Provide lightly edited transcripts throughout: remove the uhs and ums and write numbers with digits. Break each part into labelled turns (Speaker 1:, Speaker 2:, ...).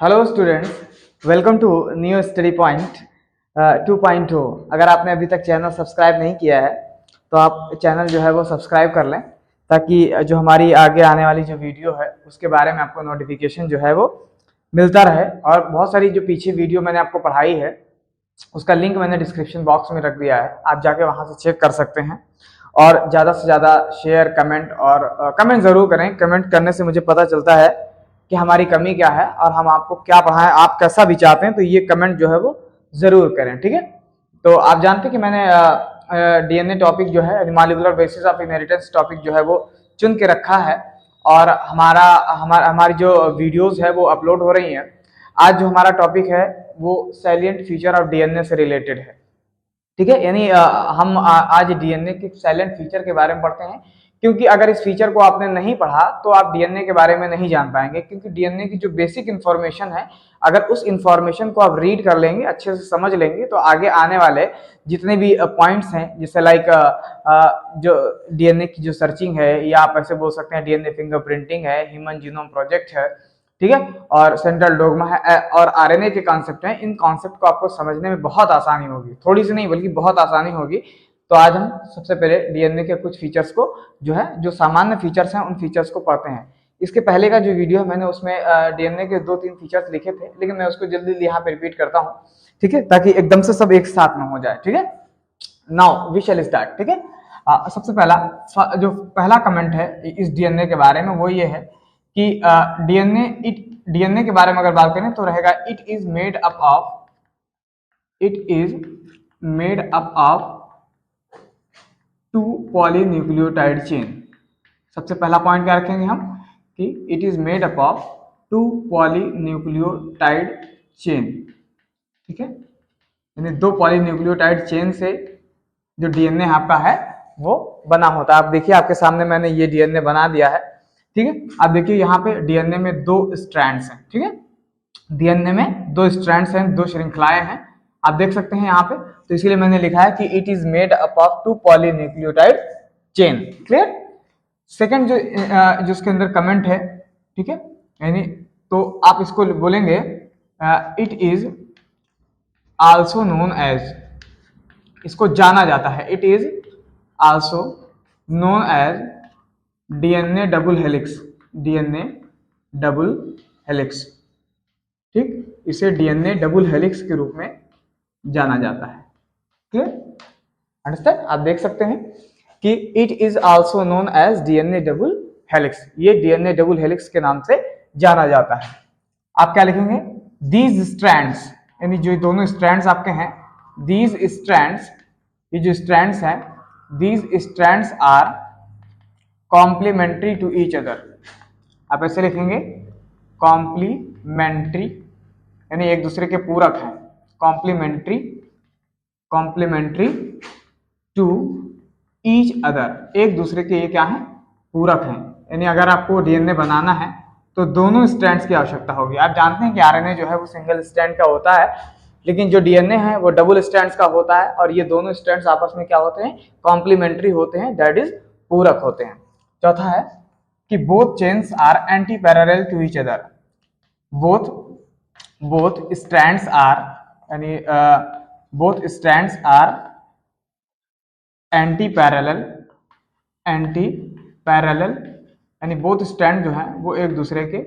Speaker 1: Hello students, welcome to new study point 2.0। अगर आपने अभी तक चैनल सब्सक्राइब नहीं किया है तो आप चैनल जो है वो सब्सक्राइब कर लें, ताकि जो हमारी आगे आने वाली जो वीडियो है उसके बारे में आपको नोटिफिकेशन जो है वो मिलता रहे। और बहुत सारी जो पीछे वीडियो मैंने आपको पढ़ाई है उसका लिंक मैंने डिस्क्रिप्शन बॉक्स में रख दिया है, आप जाके वहाँ से चेक कर सकते हैं। और ज़्यादा से ज़्यादा शेयर, कमेंट और कमेंट ज़रूर करें। कमेंट करने से मुझे पता चलता है कि हमारी कमी क्या है और हम आपको क्या पढ़ाएं, आप कैसा भी चाहते हैं, तो ये कमेंट जो है वो ज़रूर करें, ठीक है। तो आप जानते हैं कि मैंने डीएनए टॉपिक जो है, molecular basis of inheritance topic जो है वो चुन के रखा है, और हमारी जो वीडियोस है वो अपलोड हो रही हैं। आज जो हमारा टॉपिक है वो सैलिएंट फीचर ऑफ डीएनए से रिलेटेड है, ठीक है। यानी हम आज डीएनए के साइलेंट फीचर के बारे में पढ़ते हैं, क्योंकि अगर इस फीचर को आपने नहीं पढ़ा तो आप डीएनए के बारे में नहीं जान पाएंगे। क्योंकि डीएनए की जो बेसिक इन्फॉर्मेशन है, अगर उस इन्फॉर्मेशन को आप रीड कर लेंगे, अच्छे से समझ लेंगे, तो आगे आने वाले जितने भी पॉइंट्स हैं, जैसे लाइक जो डीएनए की जो सर्चिंग है, या आप ऐसे बोल सकते हैं डीएनए फिंगरप्रिंटिंग है, ह्यूमन जीनोम प्रोजेक्ट है, ठीक है, और सेंट्रल डोग्मा है, और आरएनए के कॉन्सेप्ट हैं। इन कॉन्सेप्ट को आपको समझने में बहुत आसानी होगी, थोड़ी सी नहीं बल्कि बहुत आसानी होगी। तो आज हम सबसे पहले डीएनए के कुछ फीचर्स को जो है, जो सामान्य फीचर्स हैं, उन फीचर्स को पढ़ते हैं। इसके पहले का जो वीडियो है मैंने उसमें डीएनए के 2-3 फीचर्स लिखे थे, लेकिन मैं उसको जल्दी यहाँ पे रिपीट करता हूँ, ठीक है, ताकि एकदम से सब एक साथ में हो जाए, ठीक है। नाउ वी शैल स्टार्ट, ठीक है। सबसे पहला जो पहला कमेंट है इस डीएनए के बारे में वो ये है कि डीएनए के बारे में अगर बात करें तो रहेगा it is made up of 2 polynucleotide chain. सबसे पहला पॉइंट क्या रखेंगे हम कि it is made up of 2 polynucleotide chain, ठीक है। यानी 2 पॉलीन्यूक्लियोटाइड चेन से जो डीएनए आपका है वो बना होता है। आप देखिए, आपके सामने मैंने ये डीएनए बना दिया है, ठीक है। आप देखिए यहाँ पे डीएनए में 2 स्ट्रैंड्स हैं, ठीक है। डीएनए में 2 स्ट्रैंड्स हैं, 2 श्रृंखलाएं हैं, आप देख सकते हैं यहाँ पे। तो इसलिए मैंने लिखा है कि it is made up of 2 polynucleotide chain. Clear. Second जो इसके अंदर कमेंट है, ठीक है, यानी तो आप इसको बोलेंगे it is also known as, इसको जाना जाता है, it is also known as DNA double helix, DNA double helix, ठीक। इसे डीएनए डबल हेलिक्स के रूप में जाना जाता है। Clear, understand. आप देख सकते हैं कि it is also known as DNA double helix, ये डीएनए डबल हेलिक्स के नाम से जाना जाता है। आप क्या लिखेंगे, दीज स्ट्रैंड्स, यानी जो दोनों स्ट्रैंड्स आपके हैं, दीज स्ट्रैंड्स, ये जो स्ट्रैंड्स हैं, these strands are complementary to each other. आप ऐसे लिखेंगे कॉम्प्लीमेंट्री, यानी एक दूसरे के पूरक हैं, कॉम्प्लीमेंट्री टू ईच अदर, एक दूसरे के ये क्या है, पूरक हैं। यानी अगर आपको डीएनए बनाना है तो दोनों स्ट्रैंड्स की आवश्यकता होगी। आप जानते हैं कि आरएनए जो है वो सिंगल स्ट्रैंड का होता है, लेकिन जो डीएनए है वो डबल स्ट्रैंड्स का होता है, और ये दोनों स्ट्रैंड्स आपस में क्या होते हैं, कॉम्प्लीमेंट्री होते हैं, दैट इज पूरक होते हैं। चौथा है कि both chains are anti parallel to each other, both strands are, यानी both strands are anti parallel, यानी बोथ स्ट्रैंड जो है वो एक दूसरे के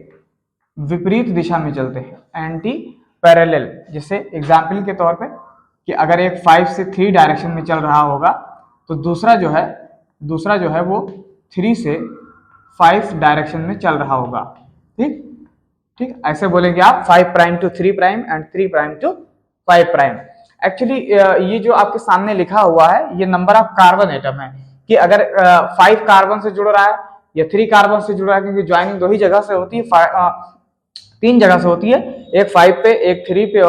Speaker 1: विपरीत दिशा में चलते हैं, एंटी पैरेलल। जैसे एग्जाम्पल के तौर पे कि अगर एक 5 से 3 डायरेक्शन में चल रहा होगा तो दूसरा जो है वो 3 से 5 डायरेक्शन में चल रहा होगा, ठीक ठीक। ऐसे बोलेंगे आप 5 prime to 3 prime and 3 prime to 5 prime. Actually ये जो आपके सामने लिखा हुआ है ये नंबर ऑफ कार्बन एटम है, कि अगर 5 कार्बन से जुड़ रहा है या 3 कार्बन से जुड़ रहा है, क्योंकि ज्वाइनिंग 2 ही जगह से होती है, 3 जगह से होती है, एक 5 पे, एक 3 पे,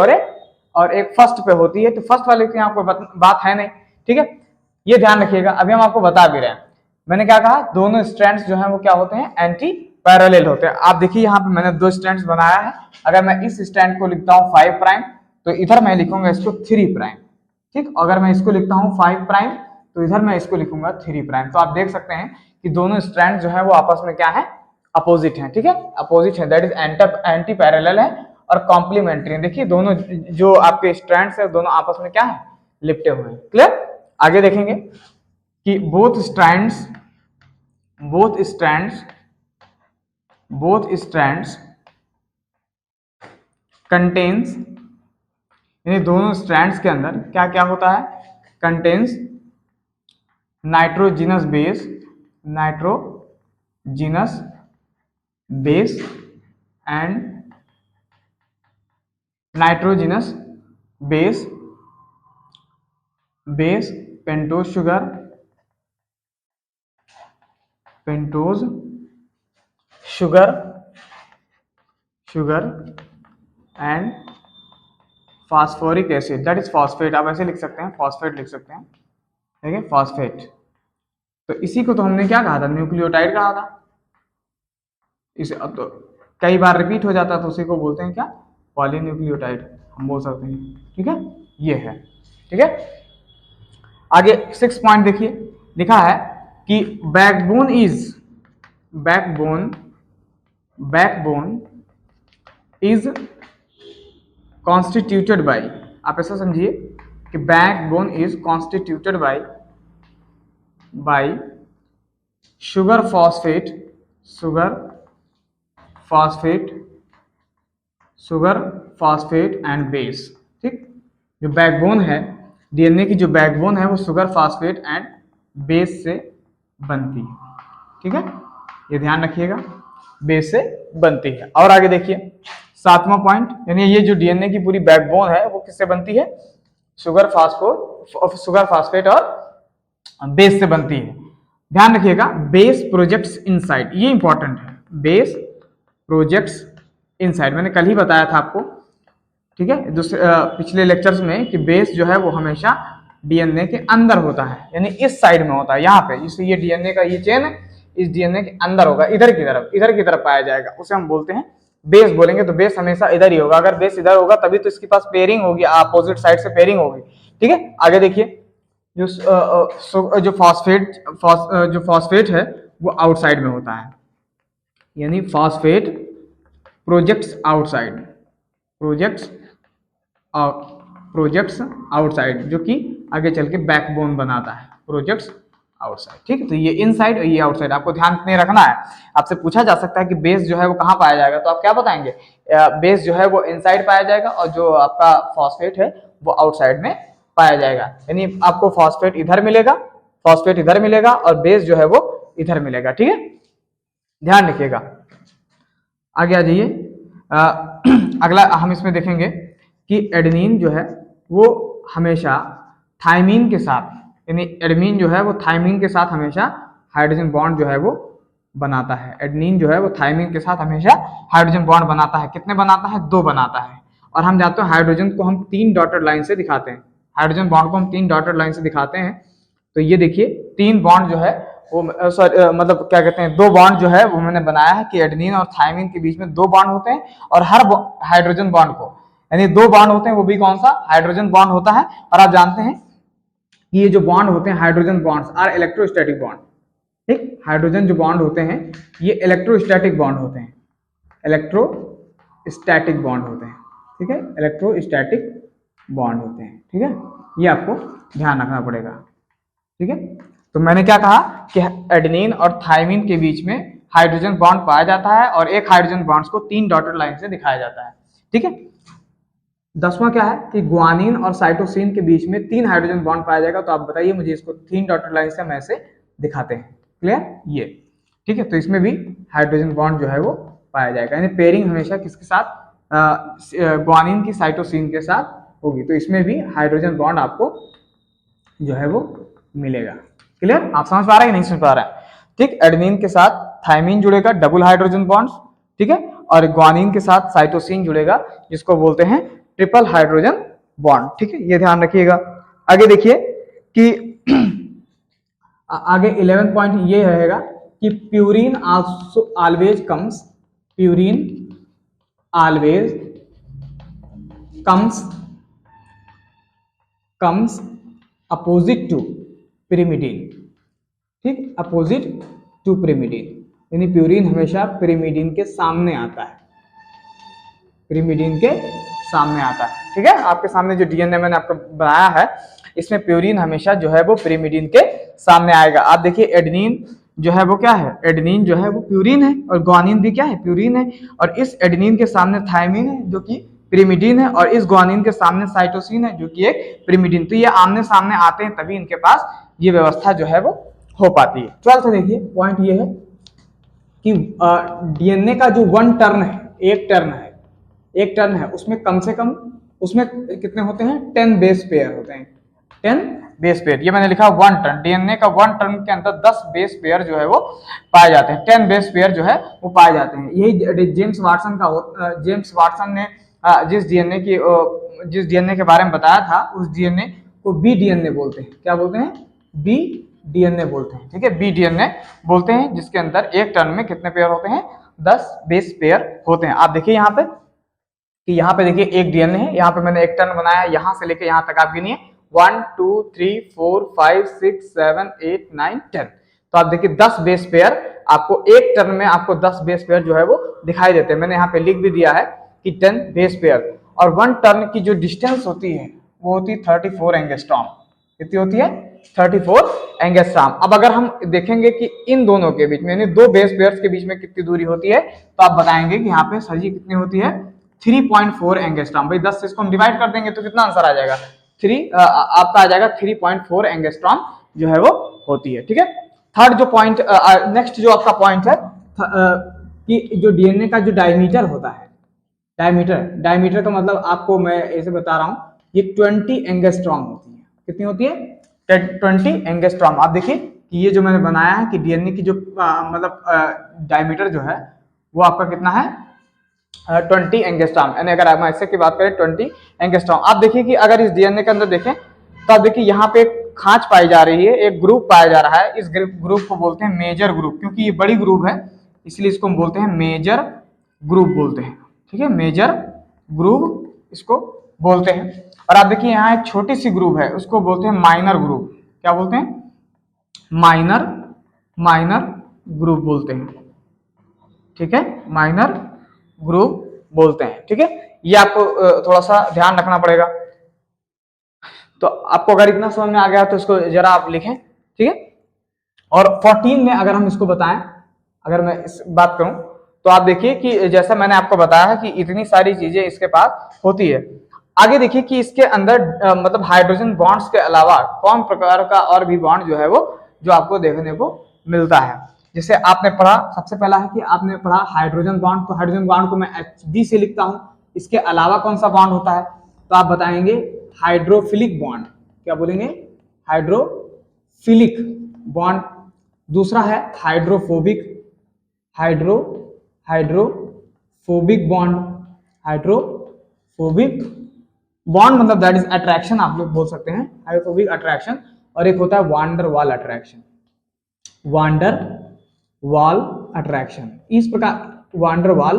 Speaker 1: और एक फर्स्ट पे होती है। तो फर्स्ट वाले की आपको बात है नहीं, ठीक है, ये ध्यान रखिएगा। अभी हम आपको बता भी रहे हैं, मैंने क्या कहा, दोनों स्ट्रैंड्स जो हैं वो क्या होते हैं, एंटी पैरेलल होते हैं। आप देखिए यहाँ पे मैंने 2 स्ट्रैंड्स बनाया है, अगर मैं इस स्ट्रैंड को लिखता हूँ 5 प्राइम तो इधर मैं लिखूंगा इसको 3 प्राइम, ठीक। अगर मैं इसको लिखता हूँ 5 प्राइम तो इधर मैं इसको लिखूंगा 3 प्राइम। तो आप देख सकते हैं कि दोनों स्ट्रैंड जो है वो आपस में क्या है, अपोजिट है, ठीक है, अपोजिट है, दैट इज एंटी पैरेलल है, और कॉम्प्लीमेंट्री। देखिए दोनों जो आपके स्ट्रैंड्स है दोनों आपस में क्या है, लिपटे हुए हैं। क्लियर। आगे देखेंगे कि बोथ स्ट्रैंड्स कंटेन्स, यानी दोनों स्ट्रैंड्स के अंदर क्या क्या होता है, contains nitrogenous base and nitrogenous base pentose sugar and phosphoric acid, that is phosphate. आप ऐसे लिख सकते हैं, फॉस्फेट लिख सकते हैं, ठीक है, फॉस्फेट। तो इसी को तो हमने क्या कहा था, न्यूक्लियोटाइड कहा था। इसे अब तो कई बार रिपीट हो जाता है तो उसी को बोलते हैं क्या, पॉलीन्यूक्लियोटाइड हम बोल सकते हैं। ठीक है, ये है। ठीक है, आगे 6 पॉइंट देखिए, लिखा है कि बैकबोन इज कॉन्स्टिट्यूटेड बाय, आप ऐसा समझिए कि backbone is constituted by sugar phosphate and base. ठीक, जो बैकबोन है डीएनए की, जो बैकबोन है वो शुगर फॉस्फेट एंड बेस से बनती है। ठीक है, ये ध्यान रखिएगा, बेस से बनती है। और आगे देखिए 7वां पॉइंट, यानी ये जो डीएनए की पूरी बैकबोन है वो किससे बनती है, शुगर फॉस्फेट और बेस से बनती है। ध्यान रखिएगा, बेस प्रोजेक्ट्स इनसाइड, ये इंपॉर्टेंट है, बेस प्रोजेक्ट्स इनसाइड, मैंने कल ही बताया था आपको। ठीक है, पिछले लेक्चर्स में कि बेस जो है वो हमेशा डीएनए के अंदर होता है, यानी इस साइड में होता है, यहाँ पे जैसे ये डीएनए का ये चेन है, इस डीएनए के अंदर होगा, इधर की तरफ पाया जाएगा, उसे हम बोलते हैं बेस बोलेंगे। तो बेस हमेशा इधर ही होगा, अगर बेस इधर होगा तभी तो इसके पास पेयरिंग होगी, अपोजिट साइड से पेयरिंग होगी। ठीक है, आगे देखिए, जो फॉस्फेट है वो आउटसाइड में होता है, यानी फॉस्फेट प्रोजेक्ट्स आउटसाइड, जो कि आगे चल के बैकबोन बनाता है, प्रोजेक्ट्स आउटसाइड। ठीक है, तो ये इनसाइड और ये आउटसाइड, आपको ध्यान में रखना है। आपसे पूछा जा सकता है कि बेस जो है वो कहाँ पाया जाएगा, तो आप क्या बताएंगे, बेस जो है वो इनसाइड पाया जाएगा और जो आपका फॉस्फेट है वो आउटसाइड में पाया जाएगा। यानी आपको फॉस्फेट इधर मिलेगा और बेस जो है वो इधर मिलेगा। ठीक है, ध्यान रखिएगा। आगे आ जाइए, अगला हम इसमें देखेंगे कि एडेनिन जो है वो हमेशा थाइमीन के साथ, यानी एडेनिन जो है वो थाइमीन के साथ हमेशा हाइड्रोजन बॉन्ड जो है वो बनाता है। एडेनिन जो है वो थाइमीन के साथ हमेशा हाइड्रोजन बॉन्ड बनाता है। कितने बनाता है, 2 बनाता है। और हम जानते हैं हाइड्रोजन को हम 3 डॉटेड लाइन से दिखाते हैं, हाइड्रोजन बॉन्ड को हम 3 डॉटेड लाइन से दिखाते हैं। तो ये देखिए 3 बॉन्ड जो है वो मतलब क्या कहते हैं, 2 बॉन्ड जो है वो मैंने बनाया है कि एडेनिन और थाइमीन के बीच में 2 बॉन्ड होते हैं, और हर हाइड्रोजन बॉन्ड को, यानी 2 बॉन्ड होते हैं, वो भी कौन सा, हाइड्रोजन बॉन्ड होता है। और आप जानते हैं कि ये जो बॉन्ड होते हैं hydrogen bonds are electrostatic bond. ठीक, हाइड्रोजन जो बॉन्ड होते हैं ये इलेक्ट्रोस्टैटिक बॉन्ड होते हैं, इलेक्ट्रोस्टैटिक बॉन्ड होते हैं। ठीक है, इलेक्ट्रोस्टैटिक बॉन्ड होते हैं। ठीक है, ये आपको ध्यान रखना पड़ेगा। ठीक है, तो मैंने क्या कहा कि एडेनिन और थाइमीन के बीच में हाइड्रोजन बॉन्ड पाया जाता है और एक हाइड्रोजन बॉन्ड्स को 3 डॉटेड लाइन से दिखाया जाता है। ठीक है, 10वां क्या है कि ग्वानिन और साइटोसिन के बीच में 3 हाइड्रोजन बॉन्ड पाया जाएगा। तो आप बताइए मुझे, इसको 3 डॉटेड लाइन से हम ऐसे दिखाते हैं। क्लियर, ये ठीक है, तो इसमें भी हाइड्रोजन बॉन्ड जो है वो पाया जाएगा, यानी पेयरिंग हमेशा किसके साथ, ग्वानिन की साइटोसिन के साथ होगी। तो इसमें भी हाइड्रोजन बॉन्ड आपको जो है वो मिलेगा। क्लियर, आप समझ पा रहे हैं, नहीं समझ पा रहे हैं। ठीक, एडेनिन के साथ थाइमीन जुड़ेगा, डबल हाइड्रोजन बॉन्ड्स। ठीक है, और ग्वानिन के साथ साइटोसिन जुड़ेगा, जिसको बोलते हैं ट्रिपल हाइड्रोजन बॉन्ड। ठीक है, ये ध्यान रखिएगा। आगे देखिए कि आगे 11 पॉइंट ये रहेगा कि purine always comes opposite to pyrimidine. ठीक, अपोजिट टू पिरिमिडीन, यानी प्यूरिन हमेशा पिरिमिडीन के सामने आता है। पिरिमिडीन के सामने आता है। ठीक है, आपके सामने जो डीएनए मैंने आपको बनाया है इसमें प्यूरिन हमेशा जो है वो पिरिमिडीन के सामने आएगा। आप देखिए एडेनिन जो है वो क्या है, एडेनिन जो है वो प्यूरिन है और ग्वानिन भी क्या है, प्यूरिन है। और इस एडेनिन के सामने थायमिन है जो कि पिरिमिडीन है, और इस ग्वानिन के सामने साइटोसिन है जो कि एक पिरिमिडीन। तो ये आमने सामने आते हैं तभी इनके पास ये व्यवस्था जो है वो हो पाती है। 12th देखिए पॉइंट ये है कि डीएनए का जो वन टर्न है, एक टर्न है उसमें कम से कम उसमें कितने होते हैं, 10 बेस पेयर होते हैं, 10 बेस पेयर। ये मैंने लिखा वन टर्न, डीएनए का वन टर्न के अंदर 10 बेस पेयर जो है वो पाए जाते हैं, 10 बेस पेयर जो है वो पाए जाते हैं। यही जेम्स वाटसन ने जिस डीएनए के बारे में बताया था उस डीएनए को बी डीएनए बोलते हैं। क्या बोलते हैं, बी डीएनए बोलते हैं। ठीक है, बी डीएनए बोलते हैं, जिसके अंदर एक टर्न में कितने पेयर होते हैं, 10 बेस पेयर होते हैं। आप देखिए यहाँ पे कि यहाँ पे देखिए एक डीएनए है, यहाँ पे मैंने एक टर्न बनाया, यहाँ से लेके यहाँ तक आप गिनिए 1 2 3 4 5 6 7 8 9 10। तो आप देखिए 10 बेस पेयर आपको एक टर्न में आपको 10 बेस पेयर जो है वो दिखाई देते हैं। मैंने यहाँ पे लिख भी दिया है कि 10 बेस पेयर। और वन टर्न की जो डिस्टेंस होती है वो होती है 34 एंगस्ट्रॉम। कितनी होती है, 34 एंगस्ट्रॉम। अब अगर हम देखेंगे कि इन दोनों के बीच में यानी दो बेस पेयर्स के बीच में कितनी दूरी होती है, तो आप बताएंगे कि यहाँ पे सर जी कितनी होती है, 3.4 एंगस्ट्रॉम। भाई 10 से इसको हम डिवाइड कर देंगे तो कितना आंसर आ जाएगा, आपका आ जाएगा 3.4 एंगस्ट्रॉम जो है वो होती है। ठीक है, थर्ड जो पॉइंट, नेक्स्ट जो आपका पॉइंट है कि जो डीएनए का जो डायमीटर होता है, डायमीटर का मतलब आपको मैं ऐसे बता रहा हूं, ये 20 एंगस्ट्रॉम होती है। कितनी होती है, 20 एंगस्ट्रॉम। आप देखिए कि ये जो मैंने बनाया है कि डीएनए की जो मतलब डायमीटर जो है वो आपका कितना है, 20 एंगस्ट्रॉम। यानी अगर हम ऐसे की बात करें 20 एंगस्ट्रॉम। आप देखिए कि अगर इस डीएनए के अंदर देखें तो आप देखिए यहाँ पे एक खांच पाई जा रही है, एक ग्रुप पाया जा रहा है। इस ग्रुप को बोलते हैं मेजर ग्रुप, क्योंकि ये बड़ी ग्रुप है इसलिए इसको हम बोलते हैं मेजर ग्रुप बोलते हैं। ठीक है, मेजर ग्रुप इसको बोलते हैं। और आप देखिए यहाँ एक छोटी सी ग्रुप है उसको बोलते हैं माइनर ग्रुप। क्या बोलते हैं, माइनर ग्रुप बोलते हैं। ठीक है, माइनर ग्रुप बोलते हैं। ठीक है, ये आपको थोड़ा सा ध्यान रखना पड़ेगा। तो आपको अगर इतना समझ में आ गया तो इसको जरा आप लिखें। ठीक है, और 14 में अगर हम इसको बताएं, अगर मैं इस बात करूं तो आप देखिए कि जैसा मैंने आपको बताया है कि इतनी सारी चीजें इसके पास होती है। आगे देखिए कि इसके अंदर मतलब हाइड्रोजन बॉन्ड्स के अलावा कौन प्रकार का और भी बॉन्ड जो है वो जो आपको देखने को मिलता है। जैसे आपने पढ़ा, सबसे पहला है कि आपने पढ़ा हाइड्रोजन बॉन्ड, तो हाइड्रोजन बॉन्ड को मैं HB से लिखता हूं। इसके अलावा कौन सा बॉन्ड होता है, तो आप बताएंगे हाइड्रोफिलिक बॉन्ड। क्या बोलेंगे, हाइड्रोफिलिक बॉन्ड। दूसरा है हाइड्रोफोबिक बॉन्ड। हाइड्रोफोबिक बॉन्ड मतलब दैट इज अट्रैक्शन, आप लोग बोल सकते हैं हाइड्रोफोबिक अट्रैक्शन। और एक होता है वांडर वाल अट्रैक्शन, इस प्रकार वांडर वाल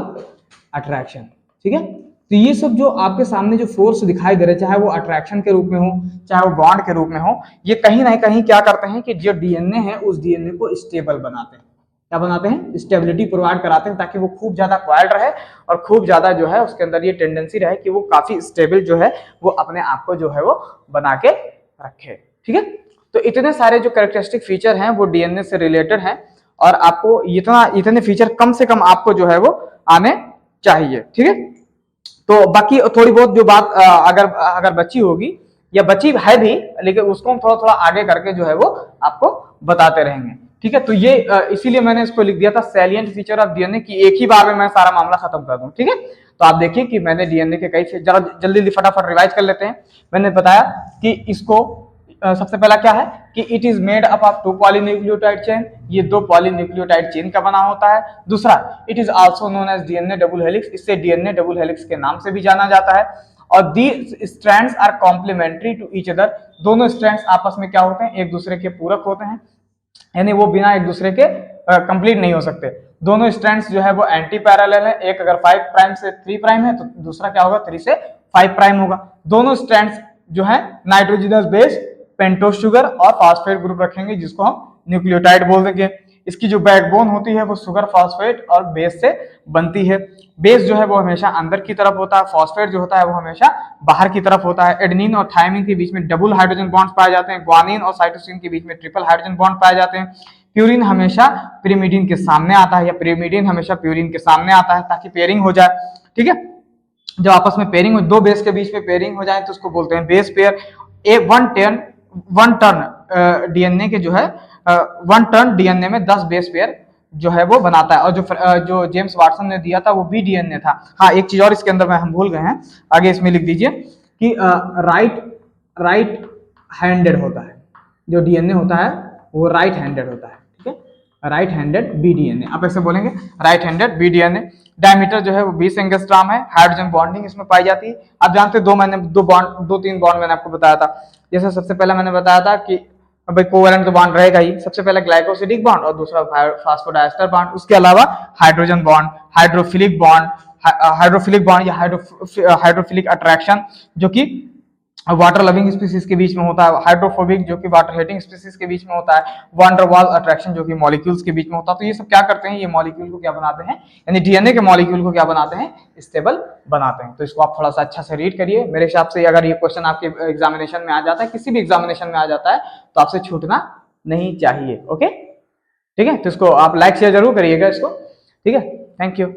Speaker 1: अट्रैक्शन। ठीक है, तो ये सब जो आपके सामने जो फोर्स दिखाई दे रहे, चाहे वो अट्रैक्शन के रूप में हो चाहे वो बॉन्ड के रूप में हो, ये कहीं ना कहीं क्या करते हैं कि जो डीएनए है उस डीएनए को स्टेबल बनाते हैं। क्या बनाते हैं, स्टेबिलिटी प्रोवाइड कराते हैं, ताकि वो खूब ज्यादा क्वाइल्ड रहे और खूब ज्यादा जो है उसके अंदर ये टेंडेंसी रहे कि वो काफी स्टेबल जो है वो अपने आप को जो है वो बना के रखे। ठीक है, तो इतने सारे जो कैरेक्टरिस्टिक फीचर हैं वो डीएनए से रिलेटेड हैं, और आपको इतने फीचर कम से कम आपको जो है वो आने चाहिए। ठीक है, तो बाकी थोड़ी बहुत जो बात अगर बची होगी या बची है भी, लेकिन उसको हम थोड़ा थोड़ा आगे करके जो है वो आपको बताते रहेंगे। ठीक है, तो ये इसीलिए मैंने इसको लिख दिया था सैलिएंट फीचर ऑफ डीएनए की, एक ही बार में मैं सारा मामला खत्म कर दूं। ठीक है, तो आप देखिए कि मैंने डीएनए के कई जरा जल्दी फटाफट रिवाइज कर लेते हैं। मैंने बताया कि इसको सबसे पहला क्या है कि it is made up of 2 polynucleotide chain, ये 2 पॉलीन्यूक्लियोटाइड चेन का बना होता है। दूसरा, it is also known as DNA double helix, इससे डीएनए डबल हेलिक्स के नाम से भी जाना जाता है। और these strands are complementary to each other, दोनों स्ट्रैंड्स आपस में क्या होते हैं, एक दूसरे के पूरक होते हैं, यानी वो बिना एक दूसरे के कंप्लीट नहीं हो सकते। दोनों स्ट्रैंड्स जो है वो एंटी पैरेलल है, एक अगर 5 प्राइम से 3 प्राइम है तो दूसरा क्या होगा 3 से 5 प्राइम होगा। दोनों स्ट्रैंड्स जो है नाइट्रोजनस बेस पेंटोस शुगर और फॉस्फेट ग्रुप रखेंगे, जिसको हम न्यूक्लियोटाइड बोल देंगे। इसकी जो बैकबोन होती है वो सुगर, फॉस्फेट और बेस से बनती है। बेस जो है वो हमेशा अंदर की तरफ होता है, फॉस्फेट जो होता है वो हमेशा बाहर की तरफ होता है। एडेनिन और थायमिन के बीच में डबल हाइड्रोजन बॉन्ड्स पाए जाते हैं। ग्वानिन और साइटोसिन के बीच में ट्रिपल हाइड्रोजन बॉन्ड पाए जाते हैं। प्यूरिन हमेशा पिरिमिडीन के सामने आता है, या पिरिमिडीन हमेशा प्यूरिन के सामने आता है ताकि पेयरिंग हो जाए। ठीक है, जब आपस में पेयरिंग हो, दो बेस के बीच में पेयरिंग हो जाए तो उसको बोलते हैं base pair. One turn DNA के जो है वन टर्न डीएनए में 10 बेस पेयर जो है वो बनाता है। और जो जेम्स वाटसन ने दिया था वो बी डीएनए था। हाँ, एक चीज और इसके अंदर में हम भूल गए हैं, आगे इसमें लिख दीजिए कि राइट हैंडेड होता है, जो डीएनए होता है वो राइट हैंडेड होता है। ठीक है, राइट हैंडेड बी डीएनए, आप ऐसे बोलेंगे right handed B DNA. Diameter जो है वो 20 एंगस्ट्रॉम है। हाइड्रोजन बॉन्डिंग इसमें पाई जाती है। आप जानते हैं दो तीन बॉन्ड मैंने आपको बताया था। जैसे सबसे पहले मैंने बताया था कि भाई कोवेलेंट तो बॉन्ड रहेगा ही, सबसे पहले ग्लाइकोसिडिक बॉन्ड और दूसरा फास्फोडाइस्टर बॉन्ड। उसके अलावा हाइड्रोजन बॉन्ड, हाइड्रोफिलिक बॉन्ड या हाइड्रोफिलिक अट्रैक्शन जो कि वाटर लविंग स्पीसीज के बीच में होता है, हाइड्रोफोबिक जो कि वाटर हेटिंग स्पीसीज के बीच में होता है, वंडरवाल अट्रैक्शन जो कि मॉलिक्यूल्स के बीच में होता है। तो ये सब क्या करते हैं, ये मॉलिक्यूल को क्या बनाते हैं, यानी डीएनए के मॉलिक्यूल को क्या बनाते हैं, स्टेबल बनाते हैं। तो इसको आप थोड़ा सा अच्छा से रीड करिए। मेरे हिसाब से अगर ये क्वेश्चन आपके एग्जामिनेशन में आ जाता है, किसी भी एग्जामिनेशन में आ जाता है, तो आपसे छूटना नहीं चाहिए। ओके, ठीक है, तो इसको आप लाइक शेयर जरूर करिएगा इसको। ठीक है, थैंक यू।